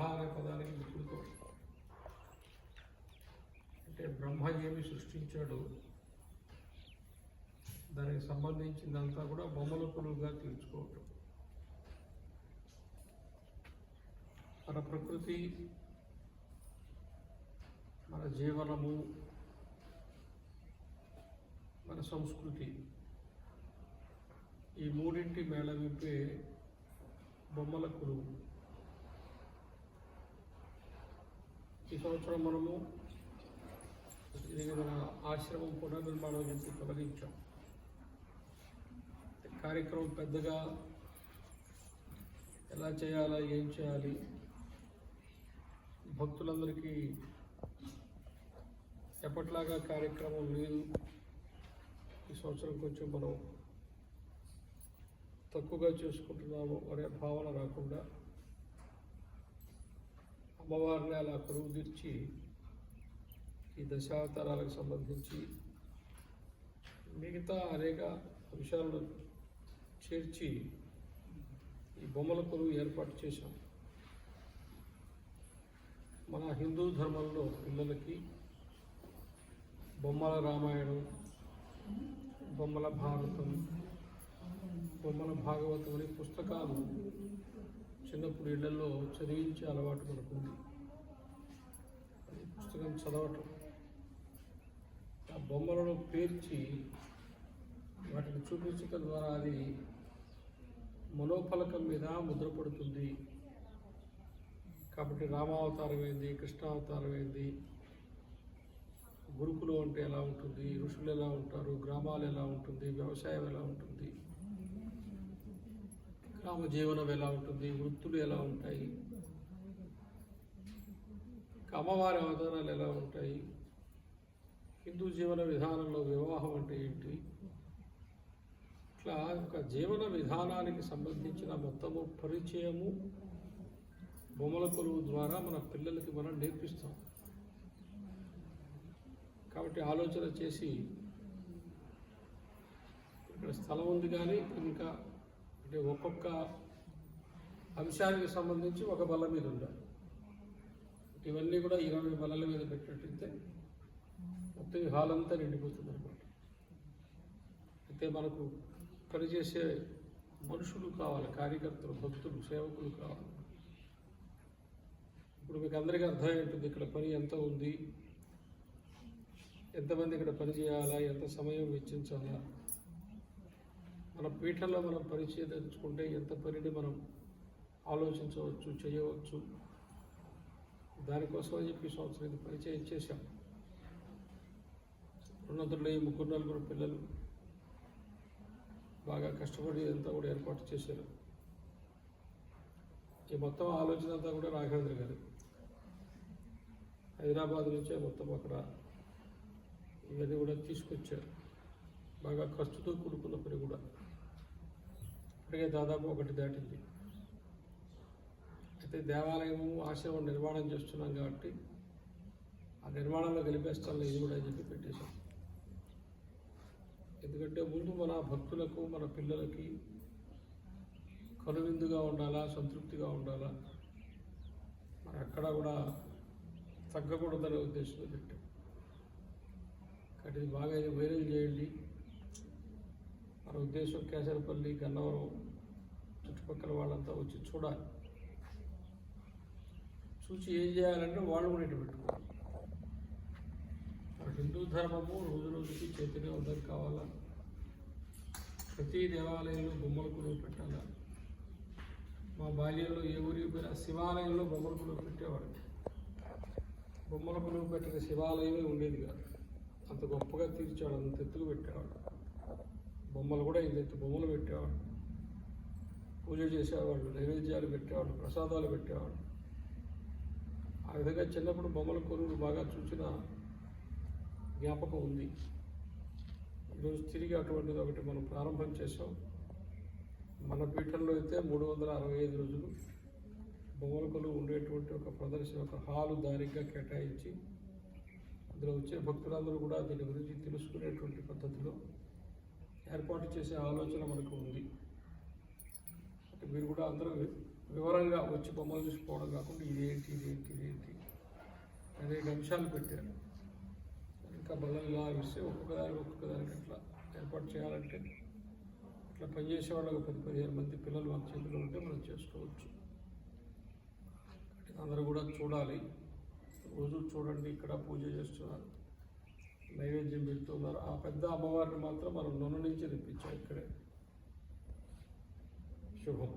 అనే పదానికి వికృతం. అంటే బ్రహ్మ ఏమి సృష్టించాడు దానికి సంబంధించిందంతా కూడా బొమ్మల కొలువుగా తీర్చుకోవటం. మన ప్రకృతి, మన జీవనము, మన సంస్కృతి, ఈ మూడింటి మేళవింపే బొమ్మల కొలువు. ఈ సంవత్సరం మనము మన ఆశ్రమం పునర్నిర్మాణం చేసి తొలగించాం. కార్యక్రమం పెద్దగా ఎలా చేయాలా, ఏం చేయాలి, భక్తులందరికీ ఎప్పట్లాగా కార్యక్రమం లేదు. ఈ సంవత్సరం కొంచెం మనం తక్కువగా చేసుకుంటున్నాము అనే భావన రాకుండా అమ్మవారిని అలా కొలువు తీర్చి ఈ దశావతారాలకు సంబంధించి మిగతా అనేక అంశాలను చేర్చి ఈ బొమ్మల కొలువు ఏర్పాటు చేశాం. మన హిందూ ధర్మంలో పిల్లలకి బొమ్మల రామాయణం, బొమ్మల భారతం, బొమ్మల భాగవతం అనే పుస్తకాలు చిన్నప్పుడు ఇళ్లలో చదివించే అలవాటు మనకుంది. పుస్తకం చదవటం, ఆ బొమ్మలను పేర్చి వాటిని చూపించడం ద్వారా అది మనోఫలకం మీద ముద్రపడుతుంది. కాబట్టి రామావతారం ఏంది, కృష్ణావతారం ఏంది, గురుకులం అంటే ఎలా ఉంటుంది, ఋషులు ఎలా ఉంటారు, గ్రామాలు ఎలా ఉంటుంది, వ్యవసాయం ఎలా ఉంటుంది, గ్రామ జీవనం ఎలా ఉంటుంది, వృత్తులు ఎలా ఉంటాయి, అమ్మవారి అవతారాలు ఎలా ఉంటాయి, హిందూ జీవన విధానంలో వివాహం అంటే ఏంటి, ఇట్లా ఒక జీవన విధానానికి సంబంధించిన మొత్తము పరిచయము బొమ్మల కొలువు ద్వారా మన పిల్లలకి మనం నేర్పిస్తాం. కాబట్టి ఆలోచన చేసి ఇక్కడ స్థలం ఉంది కానీ ఇంకా అంటే ఒక్కొక్క అంశానికి సంబంధించి ఒక బల్ల మీద ఉండాలి. ఇవన్నీ కూడా 20 బల్లల మీద పెట్టినట్టయితే మొత్తం ఈ హాల్ అంతా నిండిపోతుంది అనమాట. అయితే మనకు పనిచేసే మనుషులు కావాలి, కార్యకర్తలు, భక్తులు, సేవకులు కావాలి. ఇప్పుడు మీకు అందరికీ అర్థమై ఉంటుంది ఇక్కడ పని ఎంత ఉంది, ఎంతమంది ఇక్కడ పని చేయాలా, ఎంత సమయం వెచ్చించాలా, మన పీఠంలో మనం పరిచయించుకుంటే ఎంత పనిని మనం ఆలోచించవచ్చు, చేయవచ్చు. దానికోసం అని చెప్పి సంవత్సరం ఇది పరిచయం చేశాం. ఉన్నతుల్లో ఈ 3-4 పిల్లలు బాగా కష్టపడి ఇదంతా కూడా ఏర్పాటు చేశారు. ఈ మొత్తం ఆలోచన అంతా కూడా రాఘవేంద్ర గారు హైదరాబాద్ నుంచే మొత్తం అక్కడ ఇవన్నీ కూడా తీసుకొచ్చారు. బాగా ఖర్చుతో కూడుకున్న పని కూడా ఇప్పటికే దాదాపు 1 దాటింది. అయితే దేవాలయము, ఆశ్రమం నిర్మాణం చేస్తున్నాం కాబట్టి ఆ నిర్మాణంలో గెలిపేస్తాను ఇది కూడా చెప్పి పెట్టేశాం. ఎందుకంటే ముందు మన భక్తులకు, మన పిల్లలకి కనువిందుగా ఉండాలా, సంతృప్తిగా ఉండాలా, మరి అక్కడ కూడా తగ్గకూడదనే ఉద్దేశంతో పెట్టాం. కాబట్టి ఇది బాగా వైరల్ చేయండి. మన ఉద్దేశం కేసరపల్లి, గన్నవరం చుట్టుపక్కల వాళ్ళంతా వచ్చి చూడాలి. చూసి ఏం చేయాలంటే వాళ్ళు కూడా ఇటు పెట్టుకోవాలి. మన హిందూ ధర్మము రోజు రోజుకి చైతన్యవంతం కావాలా. ప్రతి దేవాలయంలో బొమ్మల కొలువు పెట్టాలా. మా బాల్యంలో ఏ ఊరికి పోయినా శివాలయంలో బొమ్మల కొలువు పెట్టేవాడు. బొమ్మల కొలువు పెట్టిన శివాలయమే ఉండేది కాదు. అంత గొప్పగా తీర్చాడు, అంత ఎత్తుకు పెట్టేవాడు. బొమ్మలు కూడా ఇంత బొమ్మలు పెట్టేవాడు. పూజ చేసేవాడు, నైవేద్యాలు పెట్టేవాడు, ప్రసాదాలు పెట్టేవాడు. ఆ విధంగా చిన్నప్పుడు బొమ్మల కొలువులు బాగా చూసిన జ్ఞాపకం ఉంది. ఈరోజు తిరిగి అటువంటిది ఒకటి మనం ప్రారంభం చేసాం. మన పీఠంలో అయితే 365 రోజులు బొమ్మల కొలువు ఉండేటువంటి ఒక ప్రదర్శన, ఒక హాలు దారిగా కేటాయించి అందులో వచ్చే భక్తులందరూ కూడా దీని గురించి తెలుసుకునేటువంటి పద్ధతిలో ఏర్పాటు చేసే ఆలోచన మనకు ఉంది. అంటే మీరు కూడా అందరూ వివరంగా వచ్చి బొమ్మలు చూసిపోవడం కాకుండా ఇదేంటి అనేక అంశాలు పెట్టారు. ఇంకా బలంగా ఇస్తే ఒక్కొక్కదానికి అట్లా ఏర్పాటు చేయాలంటే ఇట్లా పనిచేసే వాళ్ళకు 10-15 మంది పిల్లలు మన చేతిలో ఉంటే మనం చేసుకోవచ్చు. అందరూ కూడా చూడాలి, రోజు చూడండి. ఇక్కడ పూజ చేస్తున్నారు, నైవేద్యం పెడుతున్నారు. ఆ పెద్ద అమ్మవారిని మాత్రం మనం నొన నుంచి తెప్పించాం ఇక్కడే. శుభం.